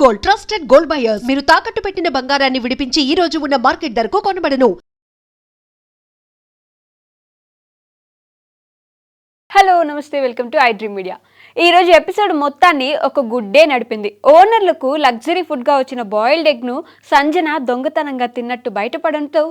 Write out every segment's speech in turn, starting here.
Gold, trusted gold buyers. మీరు తాకట్టు పెట్టిన బంగారాన్ని విడిపించి ఈ రోజు ఉన్న మార్కెట్ ధరకు కొనబడను. హలో నమస్తే, welcome to I dream media. ఈరోజు ఎపిసోడ్ మొత్తాన్ని ఒక గుడ్డే నడిపింది. ఓనర్లకు లగ్జరీ ఫుడ్గా వచ్చిన బాయిల్డ్ ఎగ్ను సంజన దొంగతనంగా తిన్నట్టు బయటపడంతో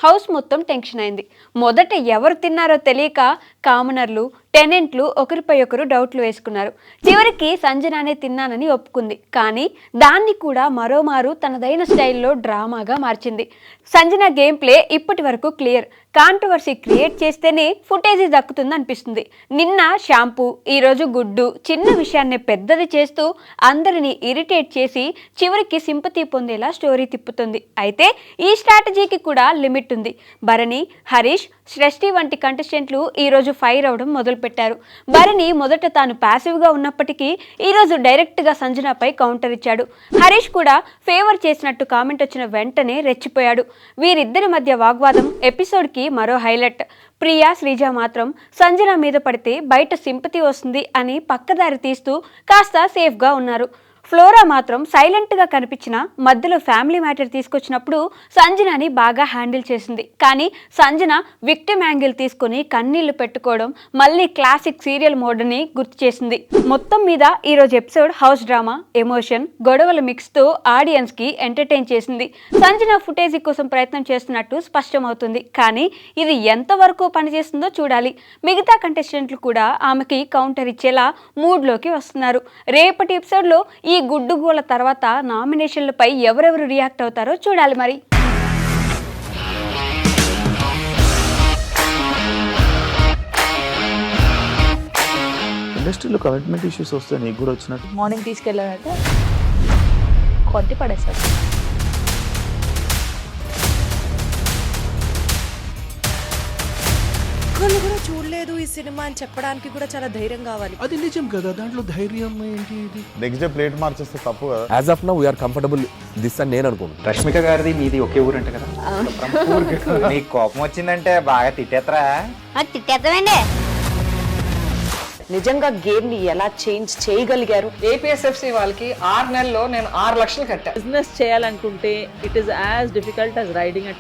హౌస్ మొత్తం టెన్షన్ అయింది. మొదట ఎవరు తిన్నారో తెలియక కామనర్లు, టెనెంట్లు ఒకరిపై ఒకరు డౌట్లు వేసుకున్నారు. చివరికి సంజనానే తిన్నానని ఒప్పుకుంది. కానీ దాన్ని కూడా మరోమారు తనదైన స్టైల్లో డ్రామాగా మార్చింది. సంజన గేమ్ ప్లే ఇప్పటి వరకు క్లియర్. కాంట్రవర్సీ క్రియేట్ చేస్తేనే ఫుటేజీ దక్కుతుంది అనిపిస్తుంది. నిన్న షాంపూ, ఈరోజు గుడ్డు, చిన్న విషయాన్ని పెద్దది చేస్తూ అందరినీ ఇరిటేట్ చేసి చివరికి సింపతి పొందేలా స్టోరీ తిప్పుతుంది. అయితే ఈ స్ట్రాటజీకి కూడా లిమిట్ ఉంది. భరణి, హరీష్, సృష్టి వంటి కంటెస్టెంట్లు ఈరోజు ఫైర్ అవడం మొదలుపెట్టారు. భరణి మొదట తాను ప్యాసివ్గా ఉన్నప్పటికీ ఈరోజు డైరెక్ట్గా సంజనపై కౌంటర్ ఇచ్చాడు. హరీష్ కూడా ఫేవర్ చేసినట్టు కామెంట్ వచ్చిన వెంటనే రెచ్చిపోయాడు. వీరిద్దరి మధ్య వాగ్వాదం ఎపిసోడ్కి మరో హైలైట్. ప్రియా, శ్రీజ మాత్రం సంజన మీద పడితే బయట సింపతి వస్తుంది అని పక్కదారి తీస్తూ కాస్త సేఫ్గా ఉన్నారు. ఫ్లోరా మాత్రం సైలెంట్గా కనిపించిన మధ్యలో ఫ్యామిలీ మ్యాటర్ తీసుకొచ్చినప్పుడు సంజనని బాగా హ్యాండిల్ చేసింది. కానీ సంజన విక్టిమ్ యాంగిల్ తీసుకుని కన్నీళ్లు పెట్టుకోవడం మళ్ళీ క్లాసిక్ సీరియల్ మోడ్ని గుర్తు చేసింది. మొత్తం మీద ఈరోజు ఎపిసోడ్ హౌస్ డ్రామా, ఎమోషన్, గొడవల మిక్స్తో ఆడియన్స్కి ఎంటర్టైన్ చేసింది. సంజన ఫుటేజీ కోసం ప్రయత్నం చేస్తున్నట్టు స్పష్టమవుతుంది. కానీ ఇది ఎంతవరకు పనిచేస్తుందో చూడాలి. మిగతా కంటెస్టెంట్లు కూడా ఆమెకి కౌంటర్ ఇచ్చేలా మూడ్లోకి వస్తున్నారు. రేపటి ఎపిసోడ్లో ఈ గుడ్డుగోల తర్వాత నామినేషన్లపై ఎవరెవరు రియాక్ట్ అవుతారో చూడాలి. మరి ఇండస్ట్రీలో కమిట్మెంట్ ఇష్యూస్ వస్తే నీకు కూడా వచ్చినట్టు మార్నింగ్ తీసుకెళ్ళానంటే కొట్టి పడేస్తారు. ఒక్కళ్ళు కూడా చూడలేదు ఈ సినిమా అని చెప్పడానికి కూడా చాలా ధైర్యం కావాలి. అది నిజం కదా, దాంట్లో ధైర్యం ఏంటి? ఇది నెక్స్ట్ డే ప్లేట్ మార్చేస్తే తప్పు కదా. As of now we are comfortable this అని నేను అనుకుంటున్నాను. రష్మిక గారిది మీది ఒకే ఊరు అంట కదా. నీకు కోపం వచ్చిందంటే బాగా తిట్టేత్తరా? తిట్టేద్దామండి. నిజంగా గేమ్ ని ఎలా చేంజ్ చేయగలిగారు? ఏపీఎస్ఎఫ్సి వాళ్ళకి 6 నెలల్లో నేను 6 లక్షలు కట్టా. బిజినెస్ చేయాలనుకుంటే it is as difficult as riding a